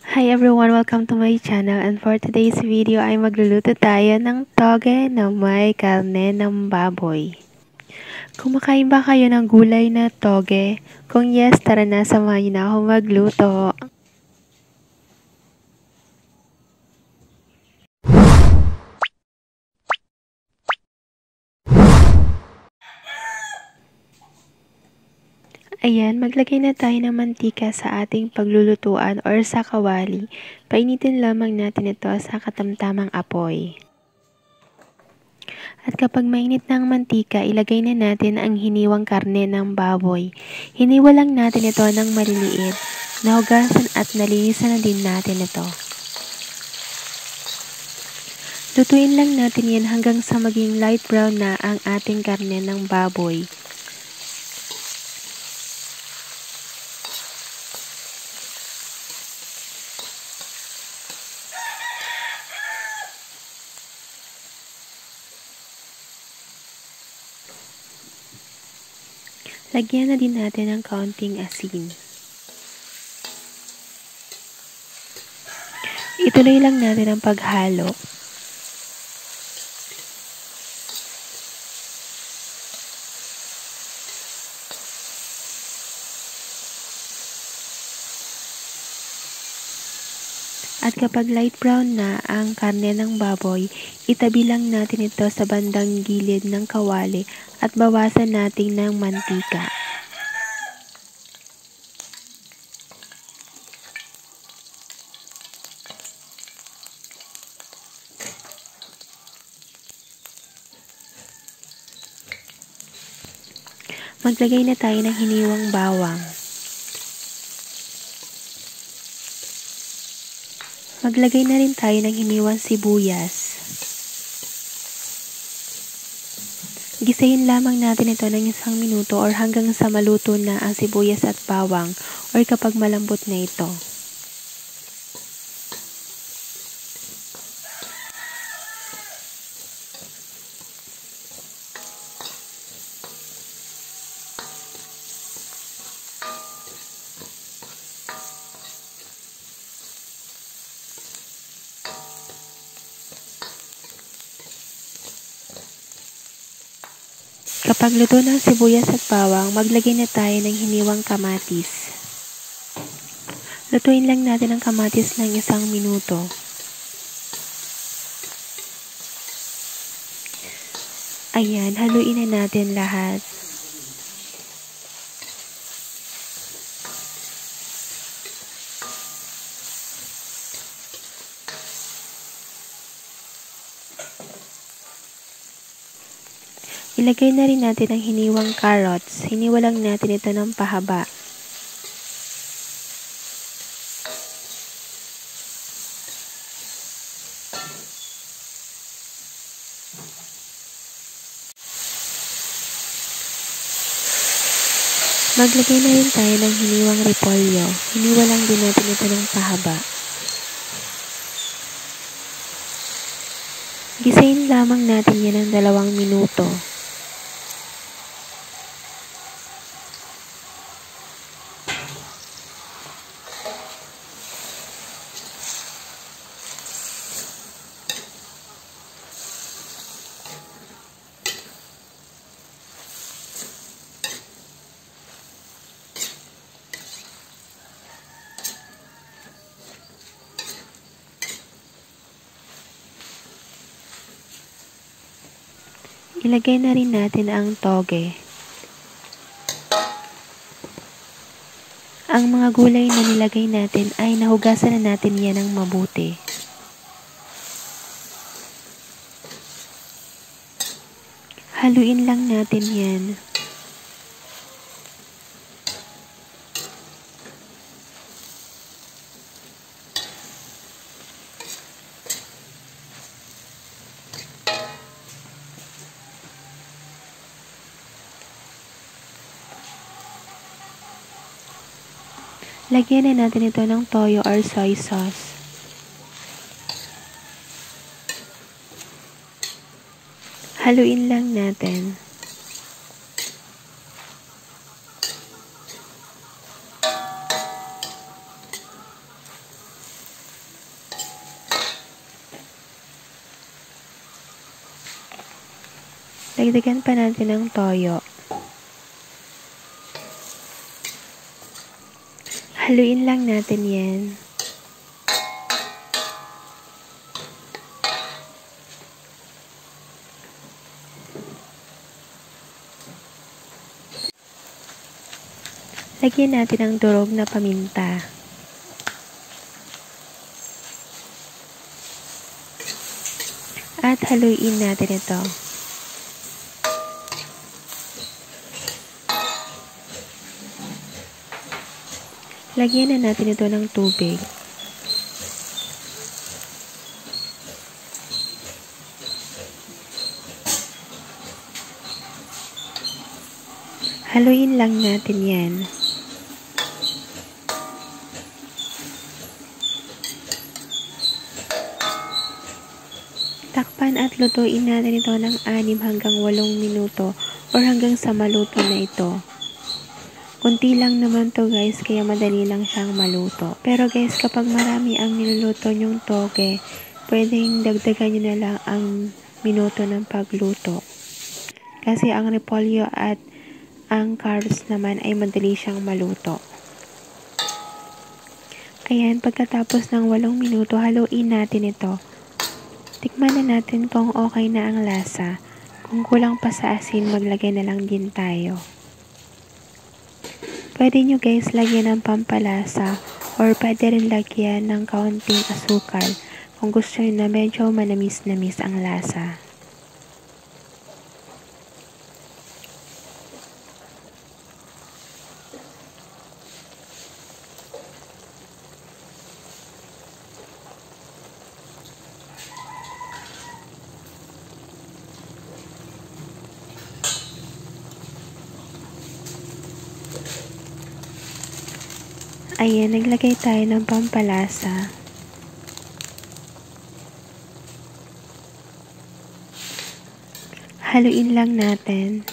Hi everyone! Welcome to my channel, and for today's video ay magluluto tayo ng toge na may karne ng baboy. Kumakain ba kayo ng gulay na toge? Kung yes, tara na, samahan niyo na ako magluto. Ayan, maglagay na tayo ng mantika sa ating paglulutuan or sa kawali. Painitin lamang natin ito sa katamtamang apoy. At kapag mainit na ang mantika, ilagay na natin ang hiniwang karne ng baboy. Hiniwa lang natin ito ng maliliit. Nahugasan at nalinisan na din natin ito. Lutuin lang natin yan hanggang sa maging light brown na ang ating karne ng baboy. Lagyan na din natin ng kaunting asin. Ituloy lang natin ang paghalo. At kapag light brown na ang karne ng baboy, itabi lang natin ito sa bandang gilid ng kawali at bawasan natin ng mantika. Maglagay na tayo ng hiniwang bawang. Maglagay na rin tayo ng hiniwang sibuyas. Gisayin lamang natin ito ng 1 minuto or hanggang sa maluto na ang sibuyas at bawang or kapag malambot na ito. Kapag luto ng sibuyas at bawang, maglagay na tayo ng hiniwang kamatis. Lutuin lang natin ang kamatis ng 1 minuto. Ayan, haluin na natin lahat. Ilagay na rin natin ang hiniwang carrots. Hiniwa lang natin ito ng pahaba. Maglagay na rin tayo ng hiniwang repolyo. Hiniwa lang din natin ito ng pahaba. Gisayin lamang natin yan ng 2 minuto. Ilagay na rin natin ang toge. Ang mga gulay na nilagay natin ay nahugasan na natin yan ng mabuti. Haluin lang natin yan. Lagyan na natin ito ng toyo or soy sauce. Haluin lang natin. Dagdagan pa natin ng toyo. Haluin lang natin yan. Lagyan natin ang durog na paminta. At haluin natin ito. Lagyan na natin ito ng tubig. Haluin lang natin yan. Takpan at lutuin natin ito ng 6 hanggang 8 minuto or hanggang sa maluto na ito. Kunti lang naman to guys, kaya madali lang siyang maluto. Pero guys, kapag marami ang niluluto nyong toge, pwedeng dagdagan nyo na lang ang minuto ng pagluto. Kasi ang repolyo at ang carrots naman ay madali siyang maluto. Ayan, pagkatapos ng 8 minuto, haluin natin ito. Tikman na natin kung okay na ang lasa. Kung kulang pa sa asin, maglagay na lang din tayo. Pwede nyo guys lagyan ng pampalasa or pwede rin lagyan ng kaunting asukal kung gusto nyo na medyo manamis-namis ang lasa. Ayan, naglagay tayo ng pampalasa. Haluin lang natin.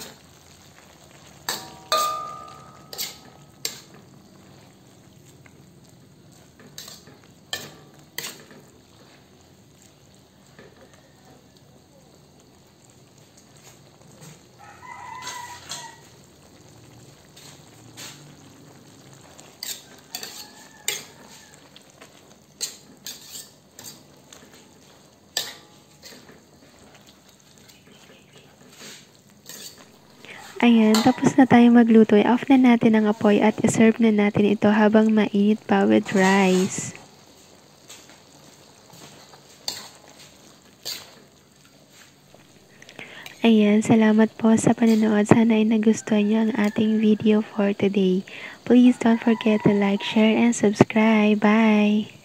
Ayan, tapos na tayo magluto. I-off na natin ang apoy at iserve na natin ito habang mainit pa with rice. Ayan, salamat po sa panonood. Sana ay nagustuhan niyo ang ating video for today. Please don't forget to like, share, and subscribe. Bye!